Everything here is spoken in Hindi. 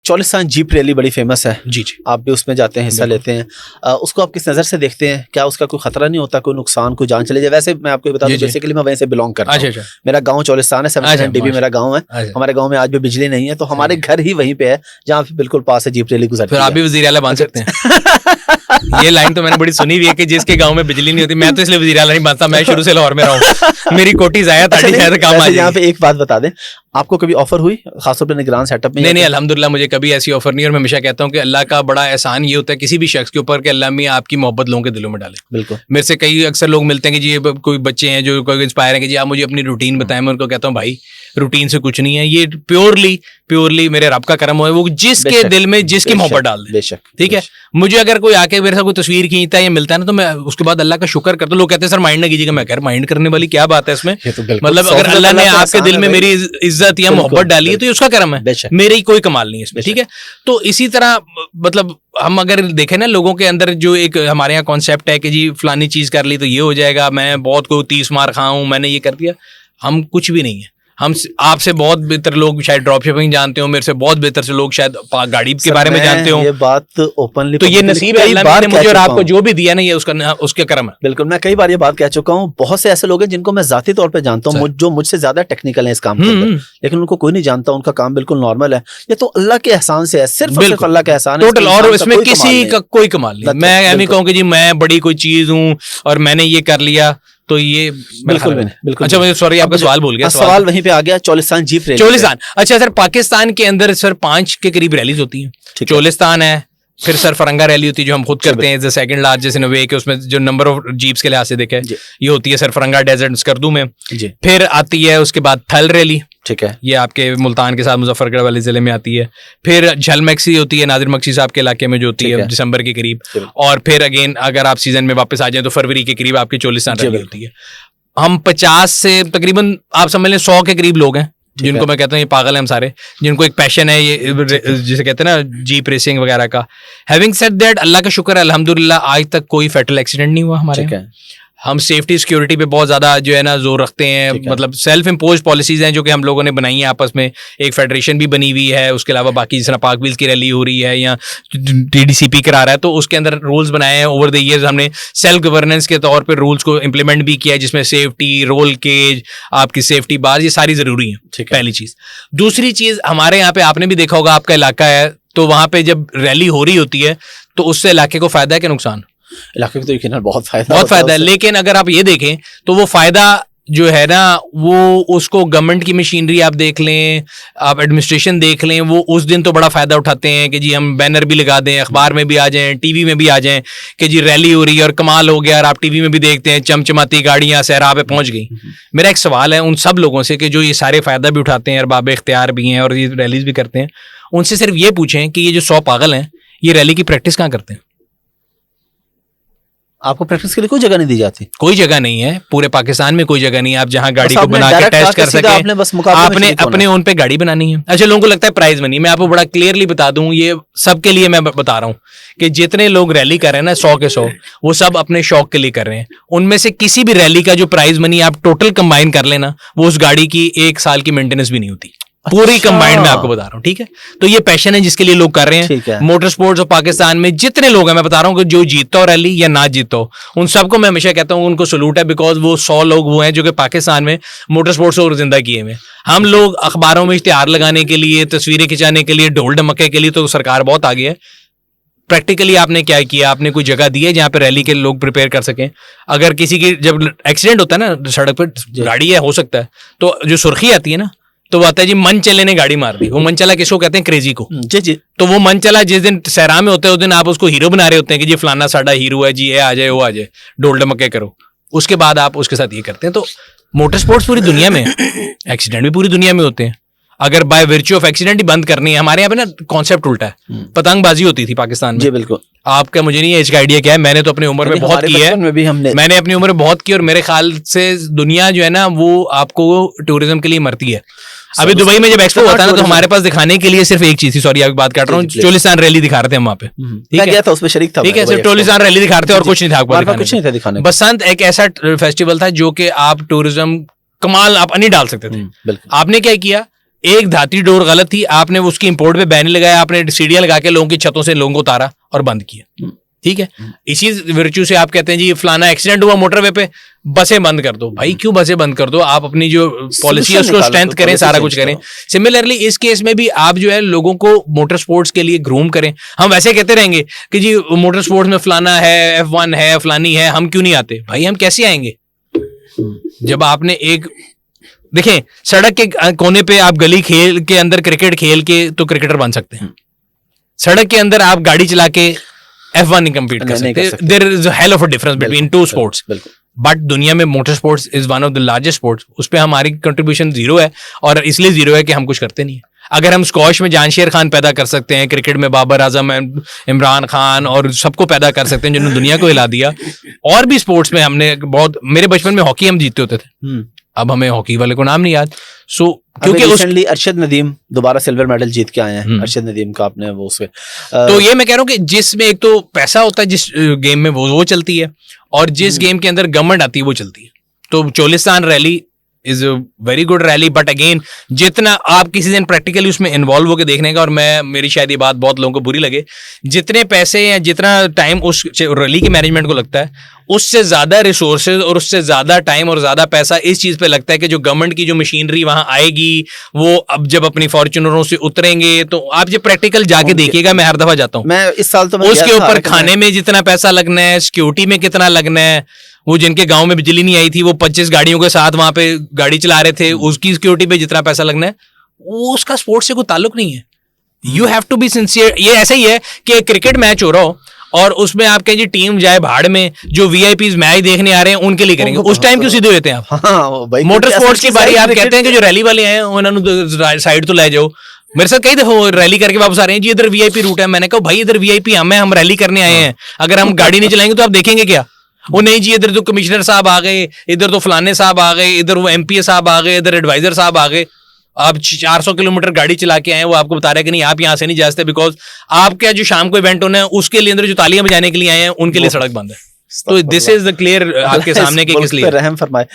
चोलिस्तान जीप रैली बड़ी फेमस है जी जी, आप भी उसमें जाते हैं, हिस्सा लेते हैं, उसको आप किस नज़र से देखते हैं? क्या उसका कोई खतरा नहीं होता, कोई नुकसान, कोई जान चले जाए? वैसे मैं आपको बता दूं, बेसिकली मैं वहीं से बिलोंग करता हूं। अच्छा, मेरा गांव चोलिस्तान है, 79 डीबी मेरा गांव है। हमारे गांव में आज भी बिजली नहीं है, तो हमारे घर ही वहीं पे है जहाँ पे बिल्कुल पास है जीप रैली गुजरती है। फिर आप भी वज़ीर आला बन सकते हैं। ये लाइन तो मैंने बड़ी सुनी हुई है कि जिसके गांव में बिजली नहीं होती, मैं तो इसलिए वज़ीर आला नहीं बनता, मैं शुरू से लाहौर में रहा हूं, मेरी कोटी ज़ाया ताकि शायद काम आ जाए। यहाँ पे एक बात बता दें, आपको कभी ऑफर हुई खासतौर पर निगरान सेटअप में? नहीं, अल्हम्दुलिल्लाह मुझे कभी ऐसी ऑफर नहीं, और मैं हमेशा कहता हूँ कि अल्लाह का बड़ा एहसान ये होता है किसी भी शख्स के ऊपर कि अल्लाह मियां आपकी मोहब्बत लोगों के दिलों में डाले। बिल्कुल, मेरे से कई अक्सर लोग मिलते हैं कि जी कोई बच्चे हैं जो कोई इंस्पायर है कि जी आप मुझे अपनी रूटीन बताएं। मैं उनको कहता हूँ भाई रूटीन से कुछ नहीं है, ये प्योरली मेरे रब का करम है, वो जिसके दिल में जिसकी मोहब्बत डाल दे। बेशक, ठीक है। मुझे अगर कोई आके मेरे साथ कोई तस्वीर खींचता है या मिलता है ना, तो मैं उसके बाद अल्लाह का शुक्र करता हूँ। लोग कहते हैं सर माइंड ना कीजिएगा, मैं कह रहा माइंड करने वाली क्या बात है इसमें? मतलब अगर अल्लाह ने आपके दिल में मेरी इज्जत या मोहब्बत डाली है तो ये उसका करम है, मेरे ही कोई कमाल नहीं है इसमें। ठीक है। तो इसी तरह मतलब हम अगर देखें ना, लोगों के अंदर जो एक हमारे यहाँ कॉन्सेप्ट है कि जी फलानी चीज कर ली तो ये हो जाएगा, मैं बहुत कोई 30 मार खाऊं, मैंने ये कर दिया, हम कुछ भी नहीं है। हम आपसे बहुत बेहतर लोग शायद ड्रॉप शिपिंग जानते हो, मेरे से बहुत बेहतर से लोग शायद गाड़ी के बारे में जानते हो। ये बात ओपनली, तो ये नसीब है अल्लाह ने मुझे और आपको जो भी दिया ना, ये उसके करम है। बिल्कुल, मैं कई बार ये बात कह चुका हूँ। बहुत से ऐसे लोग हैं जिनको मैं जाती तौर पे जानता हूँ, जो मुझसे ज्यादा टेक्निकल है इस काम के अंदर, लेकिन उनको कोई नहीं जानता, उनका काम बिल्कुल नॉर्मल है। ये तो अल्लाह के एहसान से है, सिर्फ अल्लाह का एहसान है टोटल, और इसमें किसी का कोई कमाल नहीं। मैं नहीं कहूँ कि जी मैं बड़ी कोई चीज हूँ और मैंने ये कर लिया, तो ये बिल्कुल भी नहीं, बिल्कुल। अच्छा मुझे सॉरी, आपका सवाल भूल गया। सवाल वहीं पे आ गया, चोलिस्तान जीप रैली। चोलिस्तान, अच्छा सर, पाकिस्तान के अंदर सर 5 के करीब रैलीज होती हैं। चोलिस्तान है, फिर सरफरंगा रैली होती है जो हम खुद करते हैं, सेकंड लार्जेस्ट इन अ वे, कि उसमें जो नंबर ऑफ जीप्स के लिहाज से देखे ये होती है सरफरंगा डेजर्ट स्कर्दू में। फिर आती है उसके बाद थल रैली, ठीक है, ये आपके मुल्तान के साथ मुजफ्फरगढ़ वाले जिले में आती है। फिर झलमक्सी होती है नादिर मक्सी साहब के इलाके में जो होती है दिसंबर के करीब, और फिर अगेन अगर आप सीजन में वापस आ जाए तो फरवरी के करीब आपकी चोलिस्तान रैली होती है। हम 50 से तकरीबन आप समझ लें 100 के करीब लोग हैं जिनको मैं कहता हूँ ये पागल हैं हम सारे, जिनको एक पैशन है ये जिसे कहते हैं ना जीप रेसिंग वगैरह का। हैविंग सेड दैट, अल्लाह का शुक्र है अल्हम्दुलिल्लाह आज तक कोई फैटल एक्सीडेंट नहीं हुआ हमारे। हम सेफ्टी सिक्योरिटी पे बहुत ज्यादा जो है ना जोर रखते हैं, मतलब सेल्फ इम्पोज पॉलिसीज हैं जो कि हम लोगों ने बनाई है आपस में। एक फेडरेशन भी बनी हुई है, उसके अलावा बाकी जिस तरह पाक व्हील्स की रैली हो रही है या TDCP करा रहा है, तो उसके अंदर रूल्स बनाए हैं। ओवर द ईयर्स हमने सेल्फ गवर्नेंस के तौर पर रूल्स को इम्प्लीमेंट भी किया है, जिसमें सेफ्टी, रोल केज, आपकी सेफ्टी बार, ये सारी जरूरी है। पहली चीज। दूसरी चीज, हमारे यहाँ पे आपने भी देखा होगा, आपका इलाका है तो वहां पे जब रैली हो रही होती है तो उससे इलाके को फायदा है कि नुकसान? इलाके को तो यकीनन बहुत फायदा है, लेकिन अगर आप ये देखें तो वो फायदा जो है ना, वो उसको गवर्नमेंट की मशीनरी आप देख लें, आप एडमिनिस्ट्रेशन देख लें, वो उस दिन तो बड़ा फायदा उठाते हैं कि जी हम बैनर भी लगा दें, अखबार में भी आ जाएं, टीवी में भी आ जाएं कि जी रैली हो रही है और कमाल हो गया, और आप टीवी में भी देखते हैं चमचमाती गाड़ियां सहरा पे पहुंच गई। मेरा एक सवाल है उन सब लोगों से कि जो ये सारे फायदा भी उठाते हैं, अरबाब इख्तियार भी हैं और ये रैलीज भी करते हैं, उनसे सिर्फ ये पूछें कि ये जो 100 पागल हैं ये रैली की प्रैक्टिस कहाँ करते हैं? आपको प्रैक्टिस के लिए कोई जगह नहीं दी जाती? कोई जगह नहीं है, पूरे पाकिस्तान में कोई जगह नहीं है आप जहां गाड़ी को बना के टेस्ट कर सके। आपने अपने उन पे गाड़ी बनानी है। अच्छा, लोगों को लगता है प्राइज मनी, मैं आपको बड़ा क्लियरली बता दूं, ये सबके लिए मैं बता रहा हूं कि जितने लोग रैली कर रहे हैं ना 100 के 100, वो सब अपने शौक के लिए कर रहे हैं। उनमें से किसी भी रैली का जो प्राइज मनी आप टोटल कंबाइन कर लेना, वो उस गाड़ी की 1 साल की मेंटेनेंस भी नहीं होती, पूरी कंबाइंड में आपको बता रहा हूँ। ठीक है, तो ये पैशन है जिसके लिए लोग कर रहे हैं। मोटर स्पोर्ट्स और पाकिस्तान में जितने लोग हैं, मैं बता रहा हूँ कि जो जीतता हो रैली या ना जीतता हो, उन सबको मैं हमेशा कहता हूँ उनको सलूट है, बिकॉज वो 100 लोग वो हैं जो कि पाकिस्तान में मोटर स्पोर्ट्स और जिंदा किए हुए। हम लोग अखबारों में इश्तिहार लगाने के लिए, तस्वीरें खिंचाने के लिए, ढोल ढमक्के के लिए तो सरकार बहुत आगे है। प्रैक्टिकली आपने क्या किया? आपने कोई जगह दी है जहां पे रैली के लोग प्रिपेयर कर सकें? अगर किसी की जब एक्सीडेंट होता है ना, सड़क पर गाड़ी है हो सकता है, तो जो सुर्खी आती है ना, तो वो आता है जी मन चले ने गाड़ी मार दी। वो मन चला किसको कहते हैं? क्रेजी को। जी। तो वो मन चला जिस दिन सहरा में होते हैं उस दिन आप उसको हीरो बना रहे होते हैं कि जी फलाना साडा हीरो है जी, ये आ जाए वो आ जाए, डोल डमके करो, उसके बाद आप उसके साथ ये करते हैं। तो मोटर स्पोर्ट्स पूरी दुनिया में है, एक्सीडेंट भी पूरी दुनिया में होते हैं। अगर बाय वर्च्यू ऑफ एक्सीडेंट ही बंद करनी है, हमारे यहाँ पे ना कॉन्सेप्ट उल्टा है। पतंगबाजी होती थी पाकिस्तान में। जी बिल्कुल। आपका मुझे नहीं है इसका आइडिया क्या है, मैंने तो अपनी उम्र में बहुत की है, मैंने अपनी उम्र में बहुत की, और मेरे ख्याल से दुनिया जो है ना वो आपको टूरिज्म के लिए मरती है। अभी दुबई में जब एक्सपो होता है ना, तो हमारे पास दिखाने के लिए सिर्फ एक चीज थी, सॉरी आपकी बात काट रहा हूँ, चोलिस्तान रैली दिखा रहे थे हम वहाँ पे। ठीक है, उसमें शरीक था। ठीक है, सिर्फ चोलिस्तान रैली दिखा रहे थे और कुछ नहीं था, कुछ नहीं था दिखाने। बसंत एक ऐसा फेस्टिवल था जो कि आप टूरिज्म कमाल आप नहीं डाल सकते थे। आपने क्या किया, एक धातु डोर गलत थी, आपने उसकी इंपोर्ट पे बैन लगाया, आपने सीढ़ियां लगा के लोगों की छतों से लोगों को उतारा और बंद किया, ठीक है। इसी वर्च्यू से आप कहते हैं जी फलाना एक्सीडेंट हुआ मोटरवे पे, बसें बंद कर दो। भाई क्यों बसें बंद कर दो? आप अपनी जो पॉलिसी है उसको स्ट्रेंथ करें, सारा कुछ करें। सिमिलरली इस केस में भी आप जो है लोगों को मोटर स्पोर्ट्स के लिए ग्रूम करें। हम वैसे कहते रहेंगे कि जी मोटर स्पोर्ट्स में फलाना है, F1 है, फलानी है, हम क्यों नहीं आते? भाई हम कैसे आएंगे जब आपने एक देखें सड़क के कोने पे आप गली खेल के अंदर क्रिकेट खेल के तो क्रिकेटर बन सकते हैं, सड़क के अंदर आप गाड़ी चला के F1 नहीं कम्पीट कर सकते। There is a hell of a difference between two sports. But दुनिया में motor sports is one of the largest sports, उस पर हमारी कंट्रीब्यूशन जीरो है, और इसलिए जीरो है कि हम कुछ करते नहीं है। अगर हम स्क्वॉश में जानशेर खान पैदा कर सकते हैं, क्रिकेट में बाबर आजम, इमरान खान और सबको पैदा कर सकते हैं जिन्होंने दुनिया को हिला दिया, और भी स्पोर्ट्स में हमने बहुत, मेरे बचपन में हॉकी हम जीतते होते थे, अब हमें हॉकी वाले को नाम नहीं याद। सो क्योंकि रिसेंटली अरशद नदीम दोबारा सिल्वर मेडल जीत के आए हैं, अरशद नदीम का आपने वो उसमें तो ये मैं कह रहा हूँ कि जिसमें एक तो पैसा होता है, जिस गेम में वो चलती है, और जिस गेम के अंदर गवर्नमेंट आती है वो चलती है। तो Cholistan rally is a very good rally, but again जितना आप किसी दिन प्रैक्टिकली उसमें इन्वॉल्व होकर देखने का, और मेरी शायद ये बात बहुत लोगों को बुरी लगे, जितने पैसे या जितना टाइम उस रैली के मैनेजमेंट को लगता है, उससे ज्यादा रिसोर्सेज और उससे ज्यादा टाइम और ज्यादा पैसा इस चीज पे लगता है कि जो गवर्नमेंट की जो मशीनरी वहां आएगी, वो अब जब अपनी फॉर्च्यूनरों से उतरेंगे, तो आप जब प्रैक्टिकल जाके देखिएगा, मैं हर दफा जाता हूँ, मैं इस साल तो उसके ऊपर खाने में जितना पैसा लगना है, सिक्योरिटी में कितना लगना है, वो जिनके गांव में बिजली नहीं आई थी वो 25 गाड़ियों के साथ वहां पे गाड़ी चला रहे थे, उसकी सिक्योरिटी पे जितना पैसा लगना है, वो उसका स्पोर्ट्स से कोई ताल्लुक नहीं है। You have to be sincere. ये ऐसा ही है कि क्रिकेट मैच हो रहा हो और उसमें आप कहें जी टीम जाए भाड़ में, जो वीआईपीज मैच देखने आ रहे हैं उनके लिए करेंगे, उस टाइम क्यों सीधे होते हैं आप? मोटर स्पोर्ट्स की बारी, आप कहते हैं कि जो रैली वाले हैं उन्होंने साइड तो ले जाओ। मेरे साथ कई दफा रैली करके वापस आ रहे हैं जी, इधर वीआईपी रूट है। मैंने कहा भाई इधर वीआईपी हम रैली करने आए हैं, अगर हम गाड़ी नहीं चलाएंगे तो आप देखेंगे क्या? वो नहीं जी, इधर तो कमिश्नर साहब आ गए, इधर तो फलाने साहब आ गए, इधर वो एमपीए साहब आ गए, इधर एडवाइजर साहब आ गए। आप 400 किलोमीटर गाड़ी चला के आए, वो आपको बता रहे हैं कि नहीं आप यहाँ से नहीं जा सकते, बिकॉज आपके जो शाम को इवेंट होना है उसके लिए अंदर जो तालियां बजाने के लिए आए हैं उनके लिए सड़क बंद है। तो दिस इज द क्लियर आपके सामने के किस लिए रहम फरमाए।